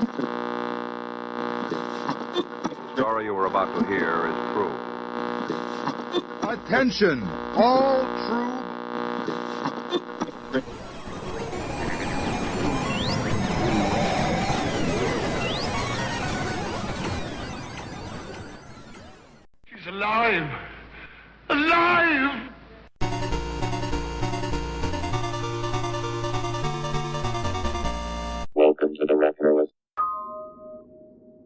The story you are about to hear is true. Attention, all true. She's alive! Alive! Welcome to the Retroist.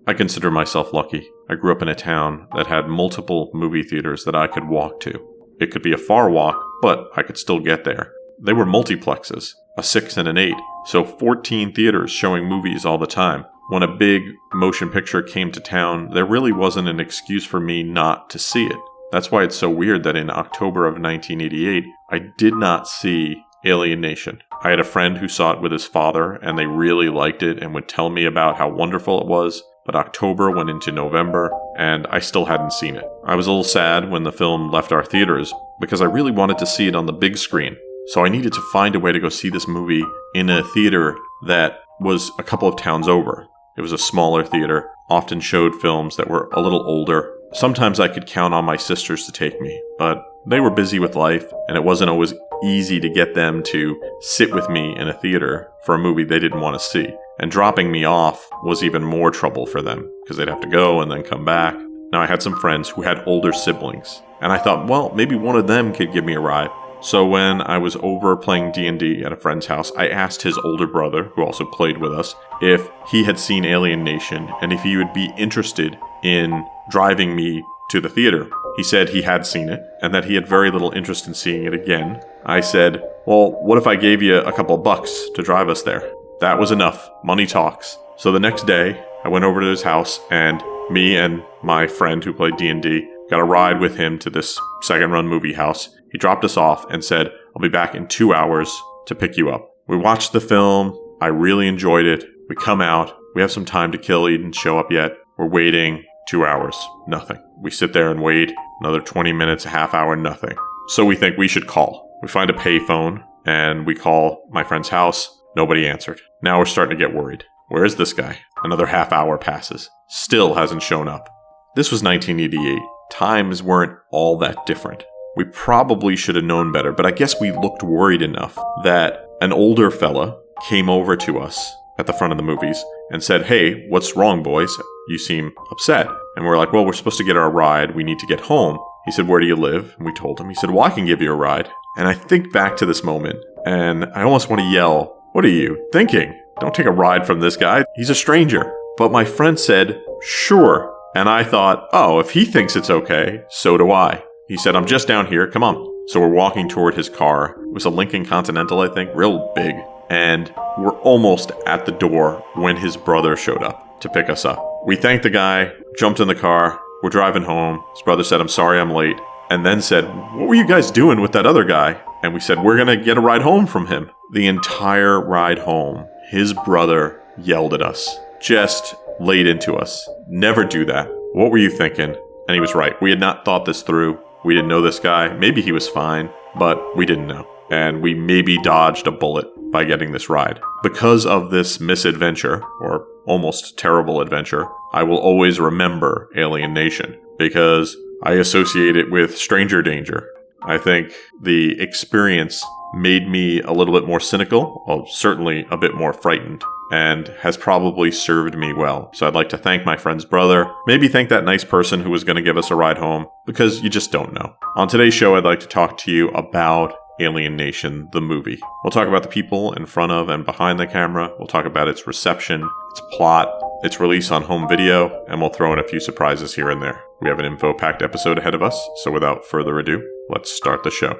I consider myself lucky. I grew up in a town that had multiple movie theaters that I could walk to. It could be a far walk, but I could still get there. They were multiplexes, a 6 and an 8, so 14 theaters showing movies all the time. When a big motion picture came to town, there really wasn't an excuse for me not to see it. That's why it's so weird that in October of 1988, I did not see Alien Nation. I had a friend who saw it with his father, and they really liked it and would tell me about how wonderful it was. But October went into November, and I still hadn't seen it. I was a little sad when the film left our theaters, because I really wanted to see it on the big screen. So I needed to find a way to go see this movie in a theater that was a couple of towns over. It was a smaller theater, often showed films that were a little older. Sometimes I could count on my sisters to take me, but they were busy with life, and it wasn't always easy to get them to sit with me in a theater for a movie they didn't want to see. And dropping me off was even more trouble for them, because they'd have to go and then come back. Now, I had some friends who had older siblings, and I thought, well, maybe one of them could give me a ride. So when I was over playing D&D at a friend's house, I asked his older brother, who also played with us, if he had seen Alien Nation, and if he would be interested in driving me to the theater. He said he had seen it, and that he had very little interest in seeing it again. I said, well, what if I gave you a couple bucks to drive us there? That was enough. Money talks. So the next day, I went over to his house, and me and my friend who played D&D got a ride with him to this second-run movie house. He dropped us off and said, I'll be back in 2 hours to pick you up. We watched the film. I really enjoyed it. We come out. We have some time to kill. He didn't show up yet. We're waiting 2 hours. Nothing. We sit there and wait. Another 20 minutes, a half hour, nothing. So we think we should call. We find a payphone, and we call my friend's house. Nobody answered. Now we're starting to get worried. Where is this guy? Another half hour passes. Still hasn't shown up. This was 1988. Times weren't all that different. We probably should have known better, but I guess we looked worried enough that an older fella came over to us at the front of the movies and said, hey, what's wrong, boys? You seem upset. And we're like, well, we're supposed to get our ride. We need to get home. He said, where do you live? And we told him. He said, well, I can give you a ride. And I think back to this moment, and I almost want to yell, what are you thinking? Don't take a ride from this guy. He's a stranger. But my friend said, sure. And I thought, oh, if he thinks it's okay, so do I. He said, I'm just down here. Come on. So we're walking toward his car. It was a Lincoln Continental, I think, real big. And we're almost at the door when his brother showed up to pick us up. We thanked the guy, jumped in the car. We're driving home. His brother said, I'm sorry I'm late. And then said, what were you guys doing with that other guy? And we said, we're going to get a ride home from him. The entire ride home, his brother yelled at us, just laid into us. Never do that. What were you thinking? And he was right. We had not thought this through. We didn't know this guy. Maybe he was fine, but we didn't know. And we maybe dodged a bullet by getting this ride. Because of this misadventure, or almost terrible adventure, I will always remember Alien Nation, because I associate it with stranger danger. I think the experience made me a little bit more cynical, well, certainly a bit more frightened, and has probably served me well. So I'd like to thank my friend's brother, maybe thank that nice person who was going to give us a ride home, because you just don't know. On today's show, I'd like to talk to you about Alien Nation, the movie. We'll talk about the people in front of and behind the camera. We'll talk about its reception, its plot, its release on home video, and we'll throw in a few surprises here and there. We have an info-packed episode ahead of us, so without further ado, let's start the show.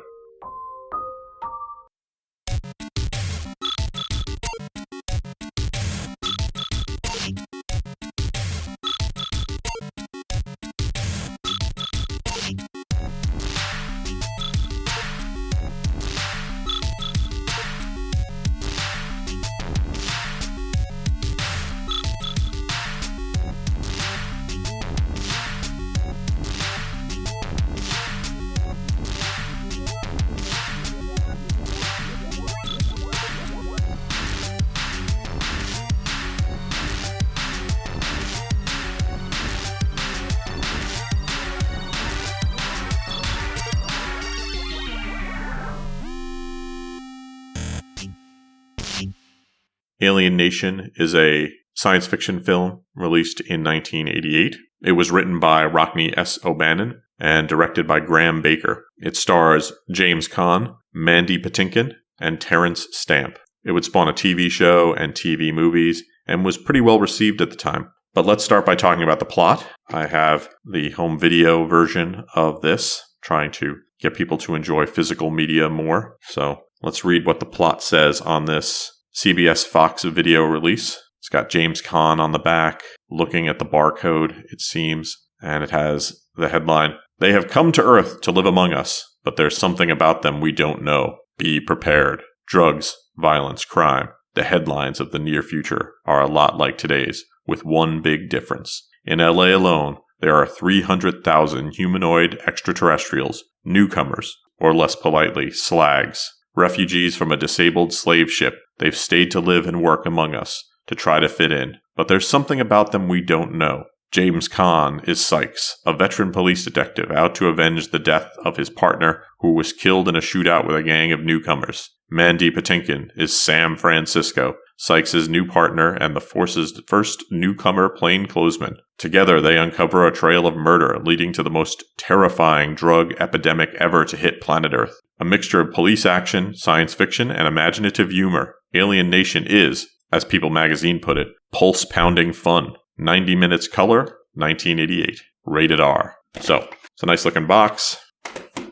Alien Nation is a science fiction film released in 1988. It was written by Rockne S. O'Bannon and directed by Graham Baker. It stars James Caan, Mandy Patinkin, and Terrence Stamp. It would spawn a TV show and TV movies and was pretty well received at the time. But let's start by talking about the plot. I have the home video version of this, trying to get people to enjoy physical media more. So let's read what the plot says on this CBS Fox video release. It's got James Caan on the back, looking at the barcode, it seems, and it has the headline, "They have come to Earth to live among us, but there's something about them we don't know. Be prepared. Drugs, violence, crime. The headlines of the near future are a lot like today's, with one big difference. In LA alone, there are 300,000 humanoid extraterrestrials, newcomers, or less politely, slags, refugees from a disabled slave ship. They've stayed to live and work among us, to try to fit in. But there's something about them we don't know. James Caan is Sykes, a veteran police detective out to avenge the death of his partner who was killed in a shootout with a gang of newcomers. Mandy Patinkin is Sam Francisco, Sykes' new partner and the force's first newcomer plainclothesman. Together they uncover a trail of murder leading to the most terrifying drug epidemic ever to hit planet Earth. A mixture of police action, science fiction, and imaginative humor. Alien Nation is, as People magazine put it, pulse-pounding fun. 90 minutes color, 1988. Rated R. So, it's a nice-looking box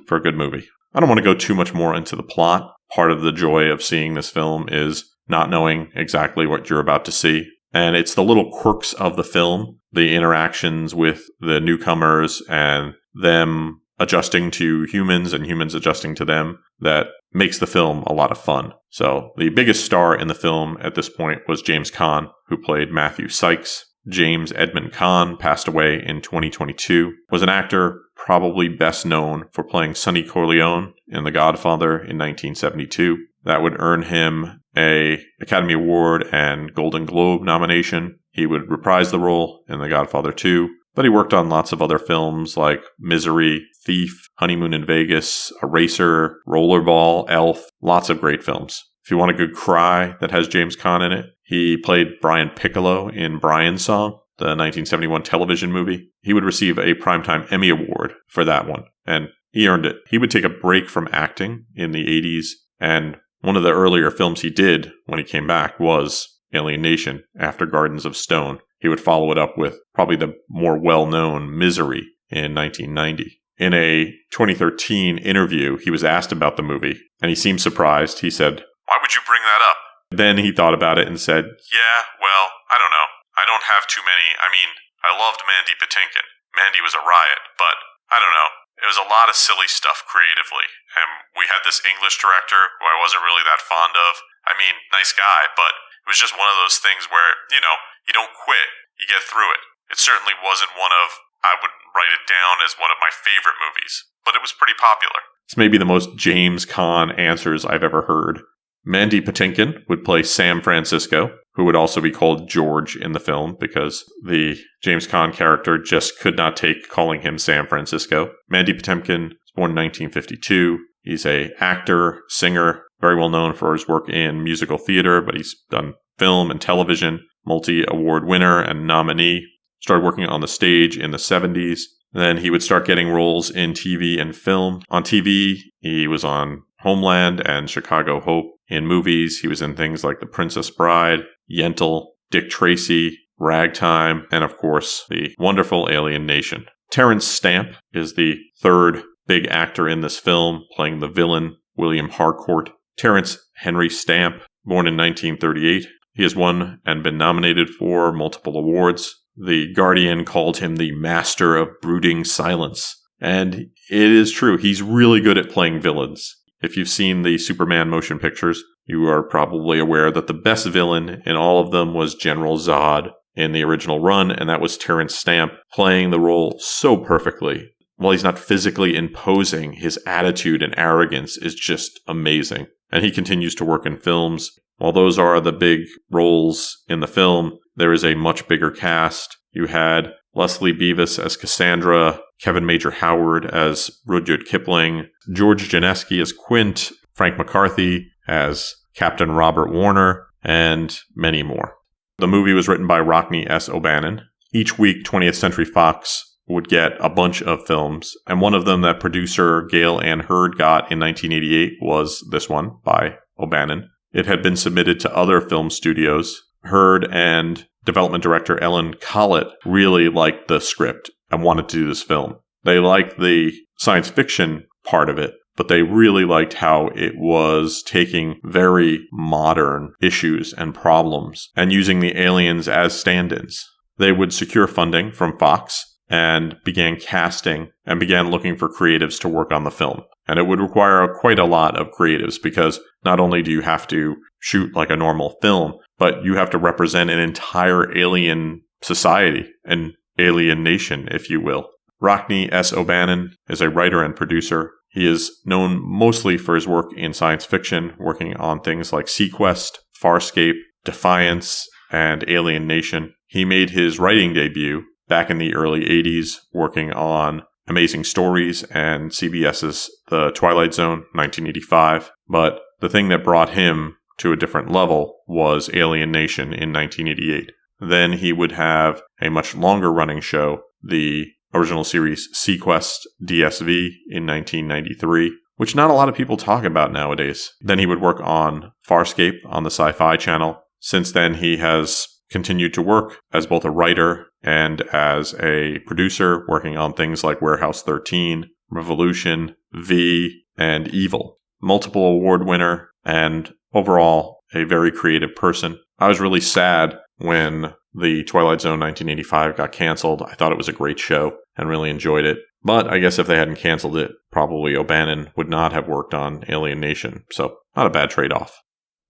for a good movie. I don't want to go too much more into the plot. Part of the joy of seeing this film is not knowing exactly what you're about to see. And it's the little quirks of the film, the interactions with the newcomers and them adjusting to humans and humans adjusting to them, that makes the film a lot of fun. So the biggest star in the film at this point was James Caan, who played Matthew Sykes. James Edmund Caan passed away in 2022, was an actor probably best known for playing Sonny Corleone in The Godfather in 1972. That would earn him an Academy Award and Golden Globe nomination. He would reprise the role in The Godfather 2, but he worked on lots of other films like Misery, Thief, Honeymoon in Vegas, Eraser, Rollerball, Elf, lots of great films. If you want a good cry that has James Caan in it, he played Brian Piccolo in Brian's Song, the 1971 television movie. He would receive a Primetime Emmy Award for that one, and he earned it. He would take a break from acting in the 80s, and one of the earlier films he did when he came back was Alien Nation, after Gardens of Stone. He would follow it up with probably the more well-known Misery in 1990. In a 2013 interview, he was asked about the movie, and he seemed surprised. He said, "Why would you bring that up?" Then he thought about it and said, "Yeah, well, I don't know. I don't have too many. I mean, I loved Mandy Patinkin. Mandy was a riot, but I don't know. It was a lot of silly stuff creatively. And we had this English director who I wasn't really that fond of. I mean, nice guy, but it was just one of those things where, you don't quit. You get through it. It certainly wasn't one of, I would write it down as one of my favorite movies, but it was pretty popular." It's maybe the most James Caan answers I've ever heard. Mandy Patinkin would play Sam Francisco, who would also be called George in the film because the James Caan character just could not take calling him Sam Francisco. Mandy Patinkin was born in 1952. He's an actor, singer, very well known for his work in musical theater, but he's done film and television, multi-award winner and nominee. Started working on the stage in the 70s. Then he would start getting roles in TV and film. On TV, he was on Homeland and Chicago Hope. In movies, he was in things like The Princess Bride, Yentl, Dick Tracy, Ragtime, and of course, the wonderful Alien Nation. Terrence Stamp is the third big actor in this film, playing the villain, William Harcourt. Terrence Henry Stamp, born in 1938. He has won and been nominated for multiple awards. The Guardian called him the master of brooding silence. And it is true, he's really good at playing villains. If you've seen the Superman motion pictures, you are probably aware that the best villain in all of them was General Zod in the original run, and that was Terrence Stamp playing the role so perfectly. While he's not physically imposing, his attitude and arrogance is just amazing. And he continues to work in films. While those are the big roles in the film, there is a much bigger cast. You had Leslie Beavis as Cassandra, Kevin Major Howard as Rudyard Kipling, George Janeski as Quint, Frank McCarthy as Captain Robert Warner, and many more. The movie was written by Rockne S. O'Bannon. Each week, 20th Century Fox would get a bunch of films, and one of them that producer Gail Ann Hurd got in 1988 was this one by O'Bannon. It had been submitted to other film studios. Hurd and development director Ellen Collett really liked the script and wanted to do this film. They liked the science fiction part of it, but they really liked how it was taking very modern issues and problems and using the aliens as stand-ins. They would secure funding from Fox and began casting and began looking for creatives to work on the film. And it would require quite a lot of creatives because not only do you have to shoot like a normal film, but you have to represent an entire alien society, an alien nation, if you will. Rockne S. O'Bannon is a writer and producer. He is known mostly for his work in science fiction, working on things like Sequest, Farscape, Defiance, and Alien Nation. He made his writing debut back in the early 80s, working on Amazing Stories and CBS's The Twilight Zone, 1985. But the thing that brought him to a different level was Alien Nation in 1988. Then he would have a much longer running show, the original series Sequest DSV in 1993, which not a lot of people talk about nowadays. Then he would work on Farscape on the Sci-Fi Channel. Since then, he has continued to work as both a writer and as a producer, working on things like Warehouse 13, Revolution, V, and Evil. Multiple award winner and overall a very creative person. I was really sad when the Twilight Zone 1985 got canceled. I thought it was a great show and really enjoyed it. But I guess if they hadn't canceled it, probably O'Bannon would not have worked on Alien Nation. So not a bad trade-off.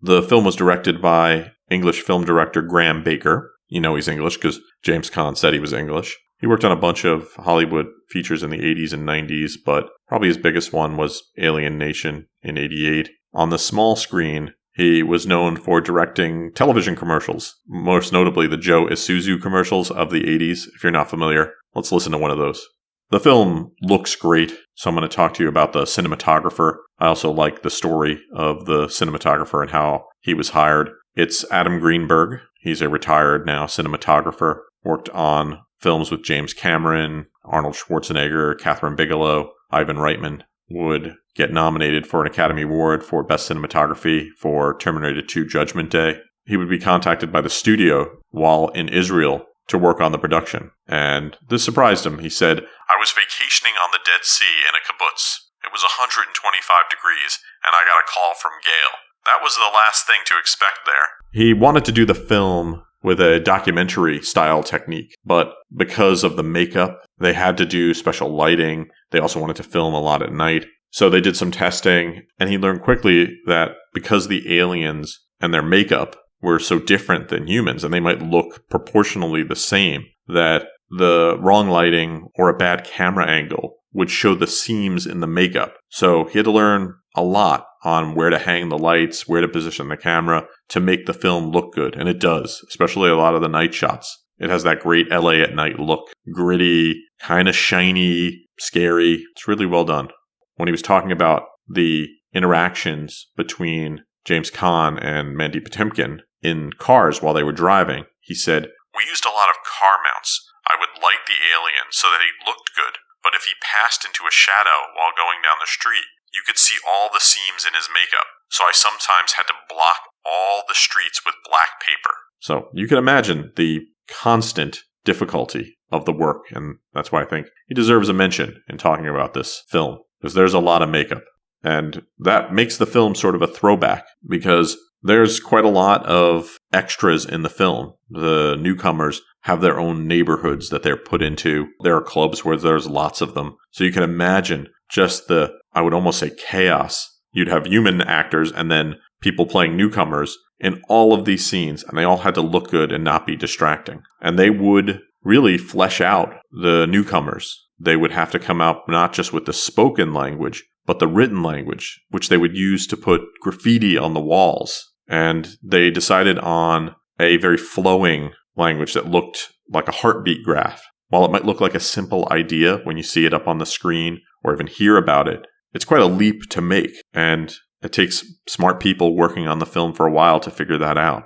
The film was directed by English film director Graham Baker. You know he's English because James Caan said he was English. He worked on a bunch of Hollywood features in the 80s and 90s, but probably his biggest one was Alien Nation in 88. On the small screen, he was known for directing television commercials, most notably the Joe Isuzu commercials of the 80s. If you're not familiar, let's listen to one of those. The film looks great, so I'm going to talk to you about the cinematographer. I also like the story of the cinematographer and how he was hired. It's Adam Greenberg. He's a retired now cinematographer, worked on films with James Cameron, Arnold Schwarzenegger, Catherine Bigelow, Ivan Reitman. Would get nominated for an Academy Award for Best Cinematography for Terminator 2 Judgment Day. He would be contacted by the studio while in Israel to work on the production. And this surprised him. He said, "I was vacationing on the Dead Sea in a kibbutz. It was 125 degrees, and I got a call from Gail. That was the last thing to expect there." He wanted to do the film with a documentary-style technique, but because of the makeup, they had to do special lighting. They also wanted to film a lot at night. So they did some testing, and he learned quickly that because the aliens and their makeup were so different than humans, and they might look proportionally the same, that the wrong lighting or a bad camera angle would show the seams in the makeup. So he had to learn a lot on where to hang the lights, where to position the camera to make the film look good. And it does, especially a lot of the night shots. It has that great LA at night look. Gritty, kind of shiny, scary. It's really well done. When he was talking about the interactions between James Caan and Mandy Patinkin in cars while they were driving, he said, "We used a lot of car mounts. I would light the alien so that he looked good, but if he passed into a shadow while going down the street, you could see all the seams in his makeup. So I sometimes had to block all the streets with black paper." So you can imagine the constant difficulty of the work, and that's why I think he deserves a mention in talking about this film, because there's a lot of makeup. And that makes the film sort of a throwback, because there's quite a lot of extras in the film. The newcomers have their own neighborhoods that they're put into. There are clubs where there's lots of them. So you can imagine just the, I would almost say, chaos. You'd have human actors and then people playing newcomers in all of these scenes, and they all had to look good and not be distracting. And they would really flesh out the newcomers. They would have to come out not just with the spoken language, but the written language, which they would use to put graffiti on the walls. And they decided on a very flowing language that looked like a heartbeat graph. While it might look like a simple idea when you see it up on the screen or even hear about it, it's quite a leap to make. And It takes smart people working on the film for a while to figure that out.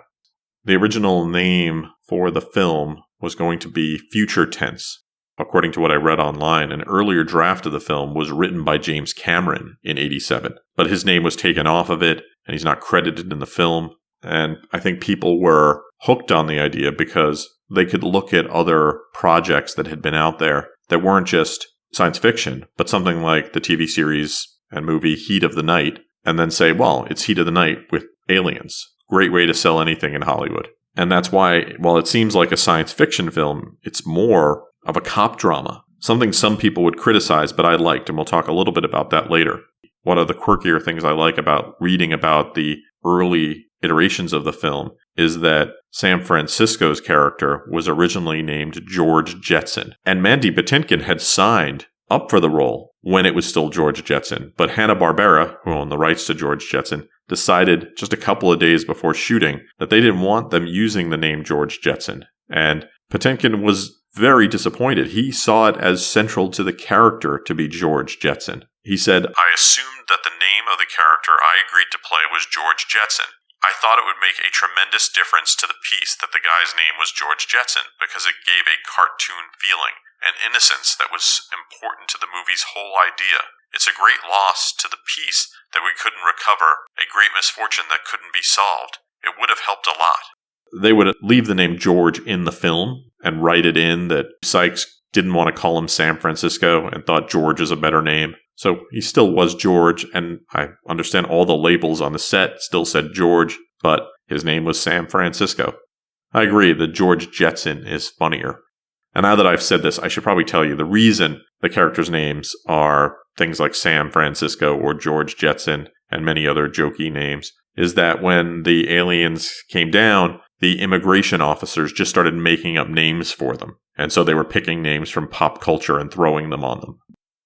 The original name for the film was going to be Future Tense. According to what I read online, an earlier draft of the film was written by James Cameron in 1987, but his name was taken off of it, and he's not credited in the film. And I think people were hooked on the idea because they could look at other projects that had been out there that weren't just science fiction, but something like the TV series and movie Heat of the Night, and then say, well, it's Heat of the Night with aliens. Great way to sell anything in Hollywood. And that's why, while it seems like a science fiction film, it's more of a cop drama. Something some people would criticize, but I liked, and we'll talk a little bit about that later. One of the quirkier things I like about reading about the early iterations of the film is that Sam Francisco's character was originally named George Jetson. And Mandy Patinkin had signed up for the role when it was still George Jetson. But Hanna-Barbera, who owned the rights to George Jetson, decided just a couple of days before shooting that they didn't want them using the name George Jetson. And Patinkin was very disappointed. He saw it as central to the character to be George Jetson. He said, "I assumed that the name of the character I agreed to play was George Jetson. I thought it would make a tremendous difference to the piece that the guy's name was George Jetson because it gave a cartoon feeling, an innocence that was important to the movie's whole idea. It's a great loss to the piece that we couldn't recover, a great misfortune that couldn't be solved. It would have helped a lot." They would leave the name George in the film and write it in that Sykes didn't want to call him San Francisco and thought George is a better name. So he still was George, and I understand all the labels on the set still said George, but his name was San Francisco. I agree that George Jetson is funnier. And now that I've said this, I should probably tell you the reason the characters' names are things like San Francisco or George Jetson and many other jokey names is that when the aliens came down, the immigration officers just started making up names for them. And so they were picking names from pop culture and throwing them on them.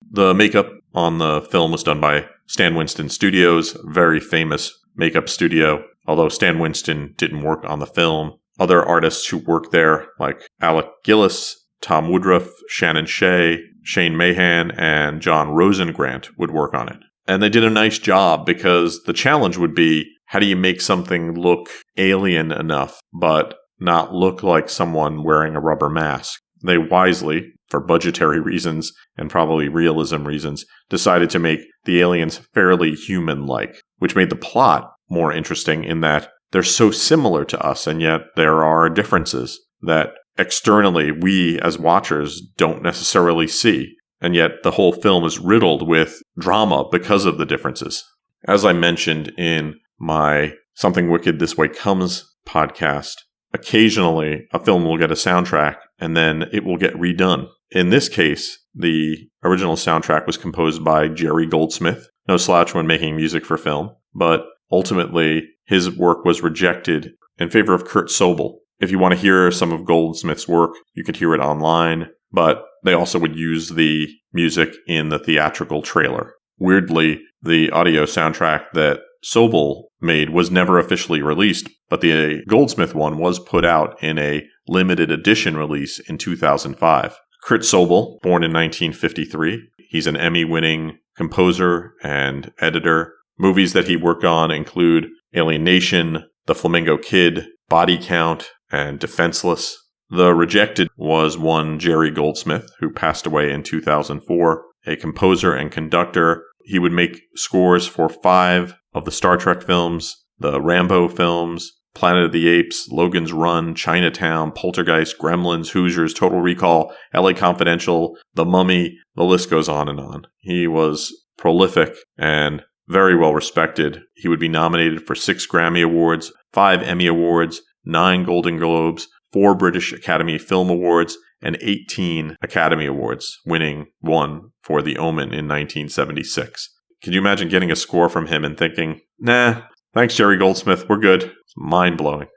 The makeup on the film was done by Stan Winston Studios, very famous makeup studio. Although Stan Winston didn't work on the film, other artists who worked there, like Alec Gillis, Tom Woodruff, Shannon Shea, Shane Mahan, and John Rosengrant would work on it. And they did a nice job because the challenge would be, how do you make something look alien enough, but not look like someone wearing a rubber mask? They wisely, for budgetary reasons and probably realism reasons, decided to make the aliens fairly human-like, which made the plot more interesting in that they're so similar to us, and yet there are differences that externally we as watchers don't necessarily see. And yet the whole film is riddled with drama because of the differences. As I mentioned in my Something Wicked This Way Comes podcast, occasionally a film will get a soundtrack and then it will get redone. In this case, the original soundtrack was composed by Jerry Goldsmith, no slouch when making music for film, but ultimately his work was rejected in favor of Kurt Sobel. If you want to hear some of Goldsmith's work, you could hear it online, but they also would use the music in the theatrical trailer. Weirdly, the audio soundtrack that Sobel made was never officially released, but the Goldsmith one was put out in a limited edition release in 2005. Kurt Sobel, born in 1953, he's an Emmy-winning composer and editor. Movies that he worked on include Alien Nation, The Flamingo Kid, Body Count, and Defenseless. The Rejected was one Jerry Goldsmith, who passed away in 2004, a composer and conductor. He would make scores for 5 of the Star Trek films, the Rambo films, Planet of the Apes, Logan's Run, Chinatown, Poltergeist, Gremlins, Hoosiers, Total Recall, LA Confidential, The Mummy, the list goes on and on. He was prolific and very well respected. He would be nominated for 6 Grammy Awards, 5 Emmy Awards, 9 Golden Globes, 4 British Academy Film Awards, and 18 Academy Awards, winning 1 for The Omen in 1976. Can you imagine getting a score from him and thinking, nah, thanks Jerry Goldsmith, we're good? It's mind-blowing.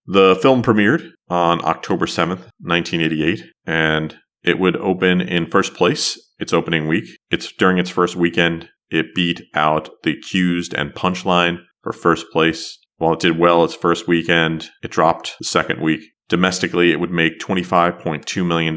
The film premiered on October 7th, 1988, and it would open in first place its opening week. During its first weekend, it beat out The Accused and Punchline for first place. While it did well its first weekend, it dropped the second week. Domestically, it would make $25.2 million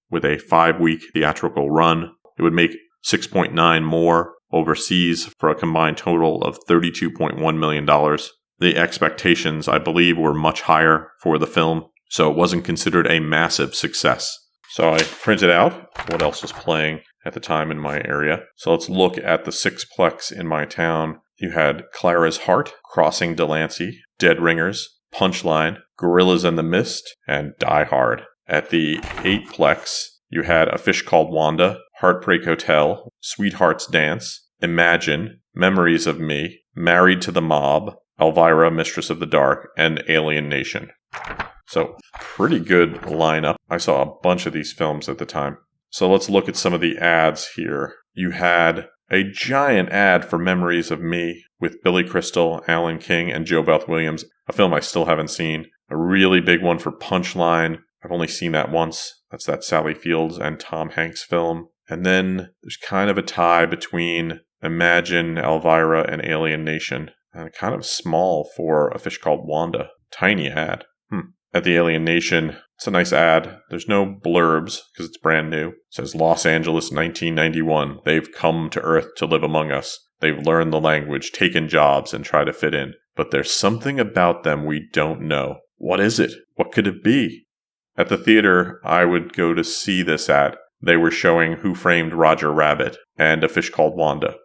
with a 5-week theatrical run. It would make $6.9 more overseas for a combined total of $32.1 million. The expectations, I believe, were much higher for the film, so it wasn't considered a massive success. So I printed out what else was playing at the time in my area. So let's look at the sixplex in my town. You had Clara's Heart, Crossing Delancey, Dead Ringers, Punchline, Gorillas in the Mist, and Die Hard. At the eightplex, you had A Fish Called Wanda, Heartbreak Hotel, Sweetheart's Dance, Imagine, Memories of Me, Married to the Mob, Elvira, Mistress of the Dark, and Alien Nation. So, pretty good lineup. I saw a bunch of these films at the time. So let's look at some of the ads here. You had a giant ad for Memories of Me with Billy Crystal, Alan King, and Joe Beth Williams, a film I still haven't seen. A really big one for Punchline. I've only seen that once. That's that Sally Fields and Tom Hanks film. And then there's kind of a tie between Imagine, Elvira, and Alien Nation. And kind of small for A Fish Called Wanda. Tiny ad. At the Alien Nation, it's a nice ad. There's no blurbs because it's brand new. It says Los Angeles 1991. They've come to Earth to live among us. They've learned the language, taken jobs, and try to fit in. But there's something about them we don't know. What is it? What could it be? At the theater, I would go to see this ad. They were showing Who Framed Roger Rabbit and A Fish Called Wanda.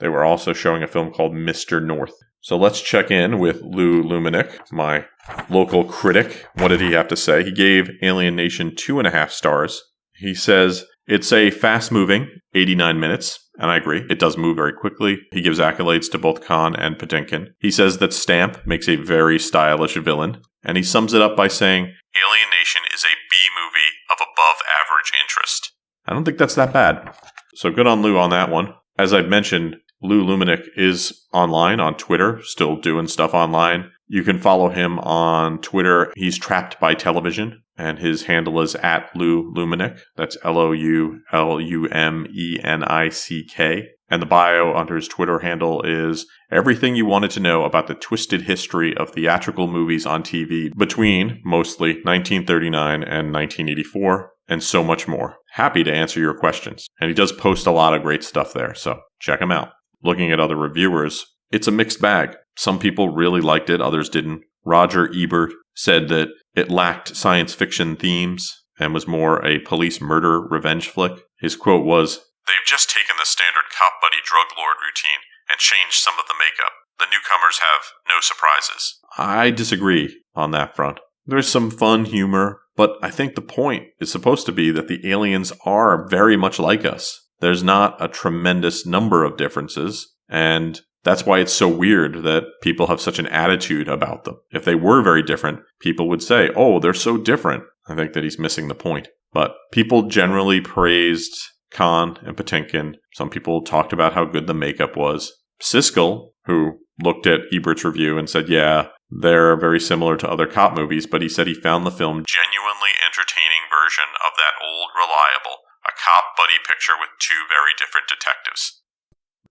They were also showing a film called Mr. North. So let's check in with Lou Lumenick, my local critic. What did he have to say? He gave Alien Nation 2.5 stars. He says, it's a fast-moving 89 minutes, and I agree. It does move very quickly. He gives accolades to both Khan and Patinkin. He says that Stamp makes a very stylish villain, and he sums it up by saying, Alien Nation is a B-movie of above-average interest. I don't think that's that bad. So good on Lou on that one. As I've mentioned, Lou Lumenick is online on Twitter, still doing stuff online. You can follow him on Twitter. He's Trapped by Television, and his handle is @LouLumenick. That's LOULUMENICK. And the bio under his Twitter handle is everything you wanted to know about the twisted history of theatrical movies on TV between mostly 1939 and 1984, and so much more. Happy to answer your questions. And he does post a lot of great stuff there, so check him out. Looking at other reviewers, it's a mixed bag. Some people really liked it, others didn't. Roger Ebert said that it lacked science fiction themes and was more a police murder revenge flick. His quote was, "They've just taken the standard cop buddy drug lord routine and changed some of the makeup. The newcomers have no surprises." I disagree on that front. There's some fun humor, but I think the point is supposed to be that the aliens are very much like us. There's not a tremendous number of differences, and that's why it's so weird that people have such an attitude about them. If they were very different, people would say, oh, they're so different. I think that he's missing the point. But people generally praised Khan and Patinkin. Some people talked about how good the makeup was. Siskel, who looked at Ebert's review and said, yeah, they're very similar to other cop movies, but he said he found the film genuinely entertaining version of that old reliable, a cop buddy picture with two very different detectives.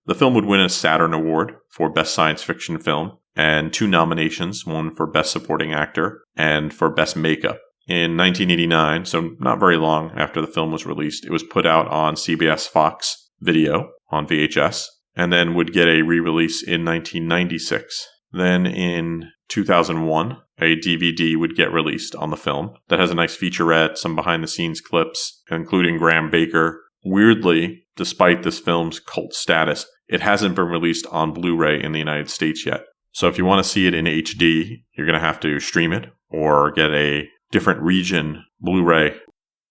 The film would win a Saturn Award for Best Science Fiction Film and 2 nominations, one for Best Supporting Actor and for Best Makeup. In 1989, so not very long after the film was released, it was put out on CBS Fox Video on VHS and then would get a re-release in 1996. Then in 2001, a DVD would get released on the film that has a nice featurette, some behind-the-scenes clips, including Graham Baker. Weirdly, despite this film's cult status, it hasn't been released on Blu-ray in the United States yet. So if you want to see it in HD, you're going to have to stream it or get a different region Blu-ray.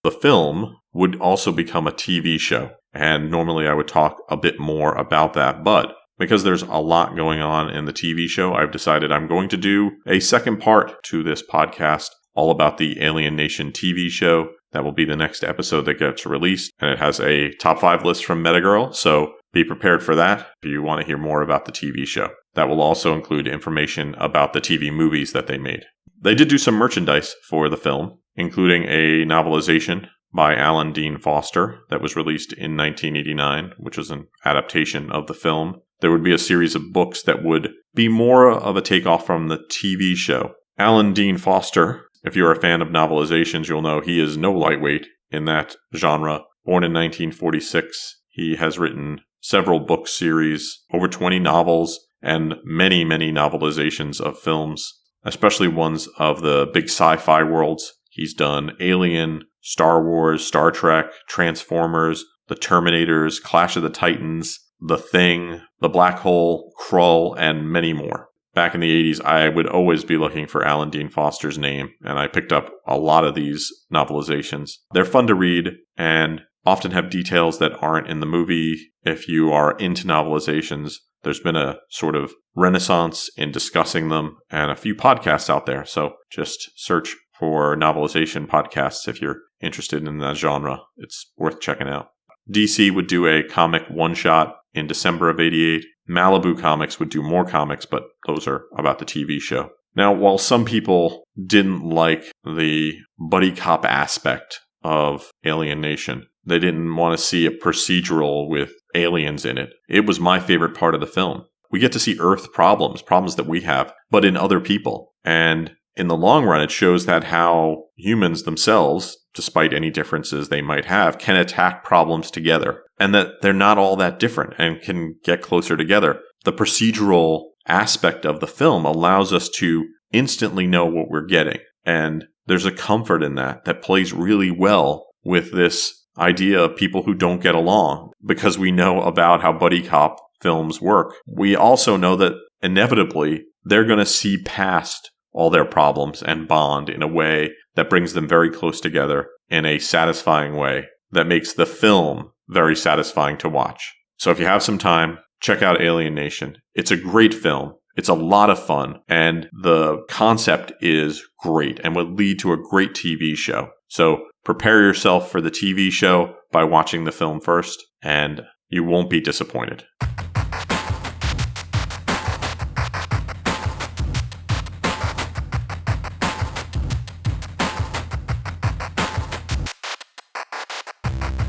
The film would also become a TV show, and normally I would talk a bit more about that, but because there's a lot going on in the TV show, I've decided I'm going to do a second part to this podcast all about the Alien Nation TV show. That will be the next episode that gets released, and it has a top 5 list from Metagirl, so be prepared for that if you want to hear more about the TV show. That will also include information about the TV movies that they made. They did do some merchandise for the film, including a novelization by Alan Dean Foster that was released in 1989, which was an adaptation of the film. There would be a series of books that would be more of a takeoff from the TV show. Alan Dean Foster, if you're a fan of novelizations, you'll know he is no lightweight in that genre. Born in 1946, he has written several book series, over 20 novels, and many, many novelizations of films, especially ones of the big sci-fi worlds. He's done Alien, Star Wars, Star Trek, Transformers, The Terminators, Clash of the Titans, The Thing, The Black Hole, Krull, and many more. Back in the 80s, I would always be looking for Alan Dean Foster's name, and I picked up a lot of these novelizations. They're fun to read and often have details that aren't in the movie. If you are into novelizations, there's been a sort of renaissance in discussing them and a few podcasts out there. So just search for novelization podcasts if you're interested in that genre. It's worth checking out. DC would do a comic one-shot in December of 88. Malibu Comics would do more comics, but those are about the TV show. Now, while some people didn't like the buddy cop aspect of Alien Nation, they didn't want to see a procedural with aliens in it. It was my favorite part of the film. We get to see Earth problems that we have, but in other people. And in the long run, it shows that how humans themselves, despite any differences they might have, can attack problems together, and that they're not all that different and can get closer together. The procedural aspect of the film allows us to instantly know what we're getting, and there's a comfort in that plays really well with this idea of people who don't get along, because we know about how buddy cop films work. We also know that inevitably they're going to see past all their problems and bond in a way that brings them very close together in a satisfying way that makes the film very satisfying to watch. So if you have some time, check out Alien Nation. It's a great film. It's a lot of fun, and the concept is great and would lead to a great TV show. So prepare yourself for the TV show by watching the film first, and you won't be disappointed.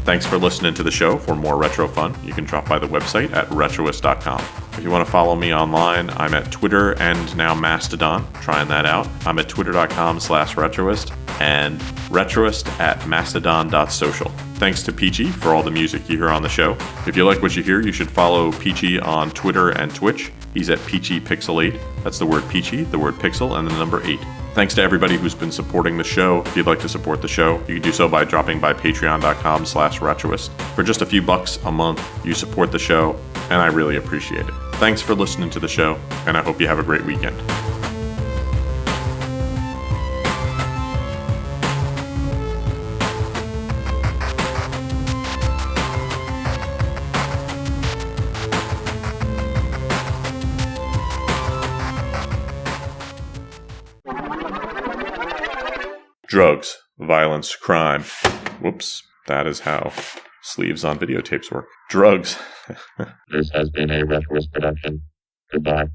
Thanks for listening to the show. For more retro fun, you can drop by the website at retroist.com. If you want to follow me online, I'm at Twitter and now Mastodon. Trying that out. I'm at twitter.com/retroist and retroist@mastodon.social. Thanks to Peachy for all the music you hear on the show. If you like what you hear, you should follow Peachy on Twitter and Twitch. He's at PeachyPixel8. That's the word Peachy, the word pixel, and the number 8. Thanks to everybody who's been supporting the show. If you'd like to support the show, you can do so by dropping by patreon.com/retroist. For just a few bucks a month, you support the show, and I really appreciate it. Thanks for listening to the show, and I hope you have a great weekend. Drugs, violence, crime. Whoops, that is how sleeves on videotapes work. Drugs. This has been a Retroist production. Goodbye.